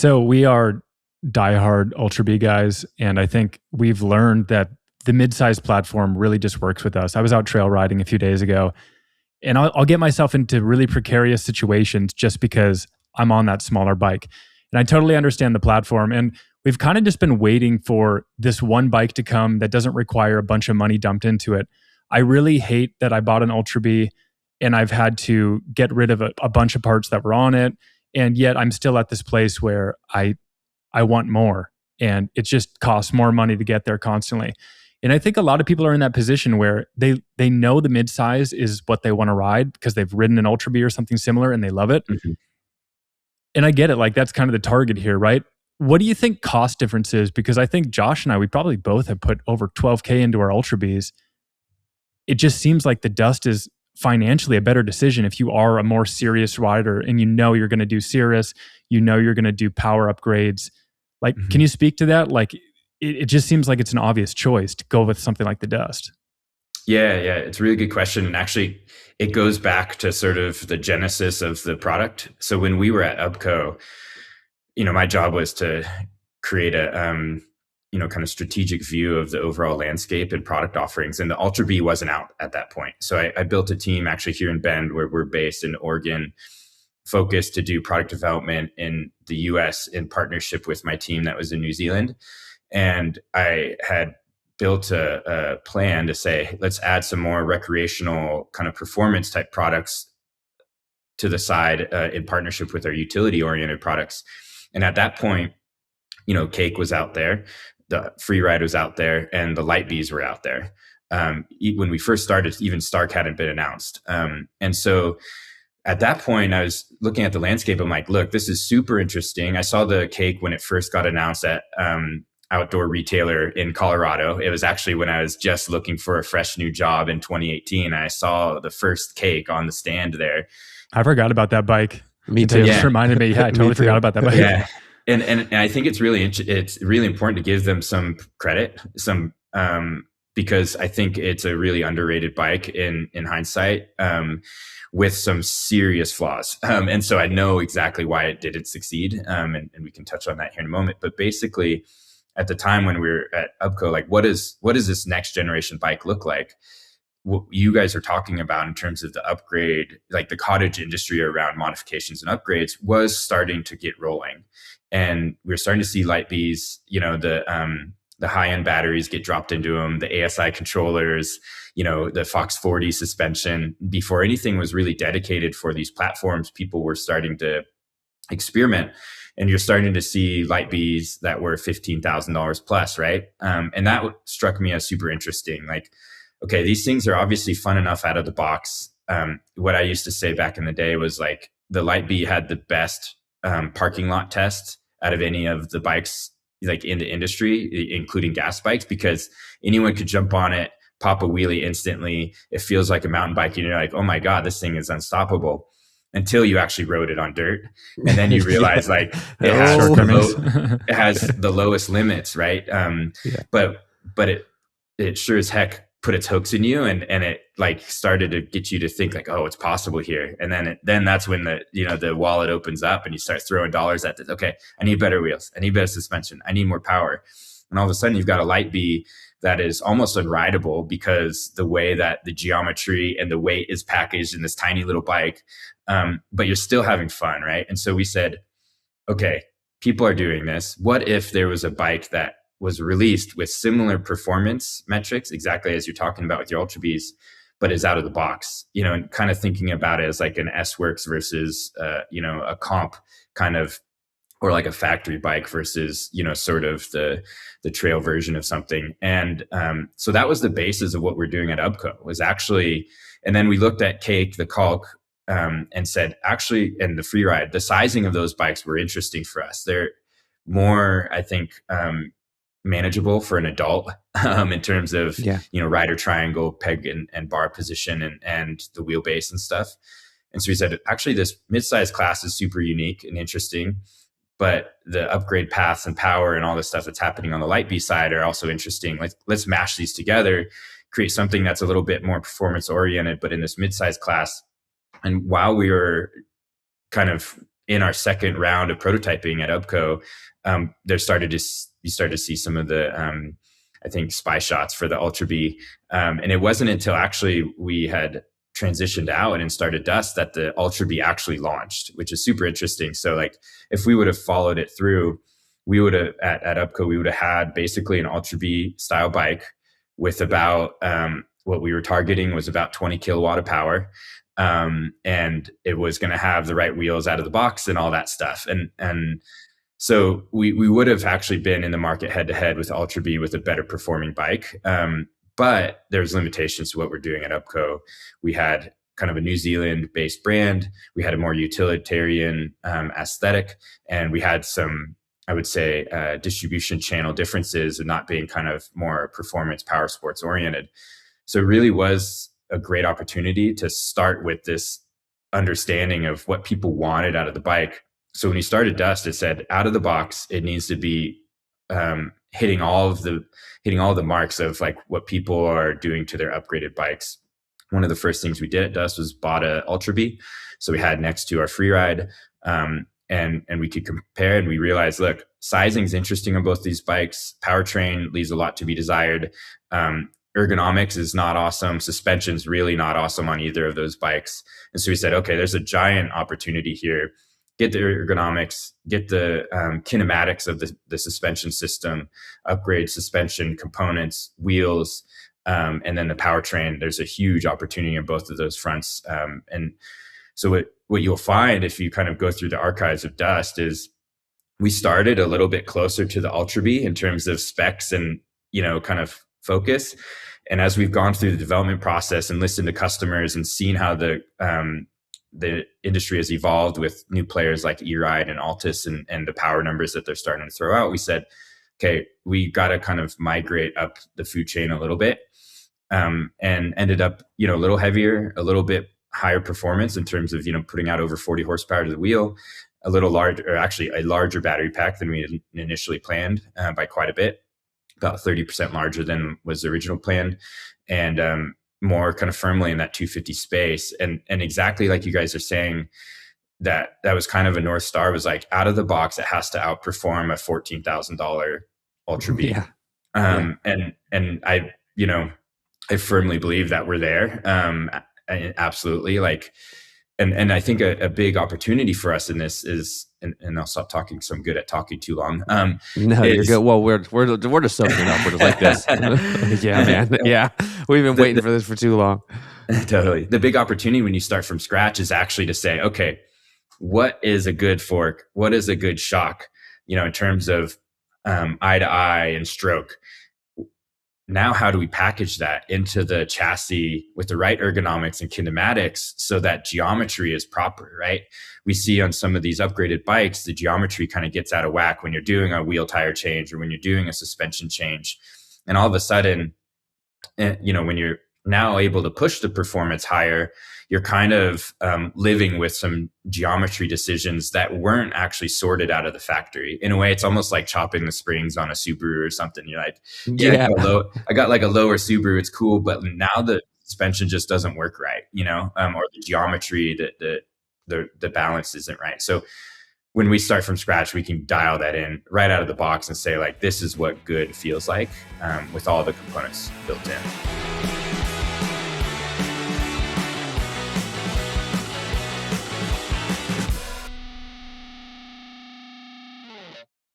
So we are diehard Ultra B guys, and I think we've learned that the midsize platform really just works with us. I was out trail riding a few days ago, and I'll get myself into really precarious situations just because I'm on that smaller bike. And I totally understand the platform. And we've kind of just been waiting for this one bike to come that doesn't require a bunch of money dumped into it. I really hate that I bought an Ultra B and I've had to get rid of a bunch of parts that were on it. And yet I'm still at this place where I want more. And it just costs more money to get there constantly. And I think a lot of people are in that position where they know the midsize is what they want to ride because they've ridden an Ultra B or something similar and they love it. Mhm. And I get it. Like that's kind of the target here, right? What do you think cost difference is? Because I think Josh and I, we probably both have put over 12K into our Ultra Bs. It just seems like the Dust is financially a better decision if you are a more serious rider and you know you're going to do serious, you know you're going to do power upgrades. Like, Mhm. can you speak to that? Like, it just seems like it's an obvious choice to go with something like the Dust. Yeah, it's a really good question. And actually, it goes back to sort of the genesis of the product. So when we were at UBCO, my job was to create a, kind of strategic view of the overall landscape and product offerings. And the Ultra B wasn't out at that point. So I built a team actually here in Bend, where we're based in Oregon, focused to do product development in the US in partnership with my team that was in New Zealand. And I had built a plan to say, let's add some more recreational kind of performance type products to the side in partnership with our utility oriented products. And at that point, Cake was out there, the Freeride was out there, and the Light Bs were out there. When we first started, even Stark hadn't been announced. And so at that point, I was looking at the landscape. I'm like, look, this is super interesting. I saw the Cake when it first got announced at Outdoor Retailer in Colorado. It was actually when I was just looking for a fresh new job in 2018. I saw the first Cake on the stand there. I forgot about that bike. Me too. It just reminded me. Yeah, I totally forgot about that bike. Yeah. And I think it's really important to give them some credit, because I think it's a really underrated bike in hindsight, with some serious flaws. And so I know exactly why it didn't succeed. And we can touch on that here in a moment. But basically, at the time when we were at UBCO, like what does this next generation bike look like? What you guys are talking about in terms of the upgrade, like the cottage industry around modifications and upgrades, was starting to get rolling. And we're starting to see Light Bs, the high-end batteries get dropped into them, the ASI controllers, the Fox 40 suspension. Before anything was really dedicated for these platforms, people were starting to experiment. And you're starting to see Light Bs that were $15,000 plus, right? And that struck me as super interesting. Like, okay, these things are obviously fun enough out of the box. What I used to say back in the day was like the Light B had the best parking lot test out of any of the bikes like in the industry, including gas bikes, because anyone could jump on it, pop a wheelie instantly. It feels like a mountain bike, and you're like, oh my God, this thing is unstoppable. Until you actually rode it on dirt. And then you realize like it has the lowest limits, right? But it sure as heck put its hooks in you, and it like started to get you to think like, oh, it's possible here. And then that's when the wallet opens up and you start throwing dollars at this. Okay, I need better wheels. I need better suspension. I need more power. And all of a sudden you've got a Light B that is almost unrideable because the way that the geometry and the weight is packaged in this tiny little bike, but you're still having fun, right? And so we said, okay, people are doing this. What if there was a bike that was released with similar performance metrics, exactly as you're talking about with your Ultra Bs, but is out of the box, and kind of thinking about it as like an S-Works versus, a comp kind of, or like a factory bike versus, sort of the trail version of something. And so that was the basis of what we're doing at UBCO was actually, and then we looked at Cake, the Calc, and said, actually, and the Freeride, the sizing of those bikes were interesting for us. They're more, I think, manageable for an adult in terms of, rider triangle, peg and bar position and the wheelbase and stuff. And so we said, actually, this midsize class is super unique and interesting, but the upgrade paths and power and all the stuff that's happening on the Light B side are also interesting. Let's mash these together, create something that's a little bit more performance oriented, but in this midsize class. And while we were kind of in our second round of prototyping at UPCO, you started to see some of the I think spy shots for the Ultra B, and it wasn't until actually we had transitioned out and started Dust that the Ultra B actually launched, which is super interesting. So like if we would have followed it through, we would have at UPCO, we would have had basically an Ultra B style bike with about what we were targeting was about 20 kilowatt of power. And it was going to have the right wheels out of the box and all that stuff. And so we would have actually been in the market head to head with Ultra B with a better performing bike. But there's limitations to what we're doing at UPCO. We had kind of a New Zealand based brand. We had a more utilitarian aesthetic, and we had some, I would say, distribution channel differences and not being kind of more performance power sports oriented. So it really was a great opportunity to start with this understanding of what people wanted out of the bike. So when we started Dust, it said out of the box, it needs to be hitting all the marks of like what people are doing to their upgraded bikes. One of the first things we did at Dust was bought a Ultra B. So we had next to our Freeride, and we could compare, and we realized, look, sizing is interesting on both these bikes. Powertrain leaves a lot to be desired. Ergonomics is not awesome. Suspension's really not awesome on either of those bikes. And so we said, okay, there's a giant opportunity here. Get the ergonomics, get the kinematics of the suspension system, upgrade suspension components, wheels, and then the powertrain. There's a huge opportunity on both of those fronts. And so what you'll find if you kind of go through the archives of Dust is we started a little bit closer to the Ultra B in terms of specs and, kind of focus. And as we've gone through the development process and listened to customers and seen how the industry has evolved with new players like E-Ride and Altus and the power numbers that they're starting to throw out, we said, okay, we got to kind of migrate up the food chain a little bit, and ended up, a little heavier, a little bit higher performance in terms of, putting out over 40 horsepower to the wheel, a little larger, or actually a larger battery pack than we had initially planned by quite a bit, about 30% larger than was the original plan, and more kind of firmly in that 250 space. And exactly like you guys are saying, that was kind of a North Star, was like out of the box, it has to outperform a $14,000 Ultra B. Yeah. And I firmly believe that we're there. Absolutely. Like, and I think a big opportunity for us in this is, and I'll stop talking because I'm good at talking too long. No, you're good. Well, we're just soaking up. We're just like this. Yeah, man. Yeah. We've been waiting for this for too long. Totally. The big opportunity when you start from scratch is actually to say, okay, what is a good fork? What is a good shock? In terms of eye to eye and stroke. Now, how do we package that into the chassis with the right ergonomics and kinematics so that geometry is proper, right? We see on some of these upgraded bikes, the geometry kind of gets out of whack when you're doing a wheel tire change or when you're doing a suspension change. And all of a sudden, when you're now able to push the performance higher, you're kind of living with some geometry decisions that weren't actually sorted out of the factory. In a way, it's almost like chopping the springs on a Subaru or something. You're like, I got like a lower Subaru, it's cool, but now the suspension just doesn't work right, or the geometry, the balance isn't right. So when we start from scratch, we can dial that in right out of the box and say, like, this is what good feels like with all the components built in.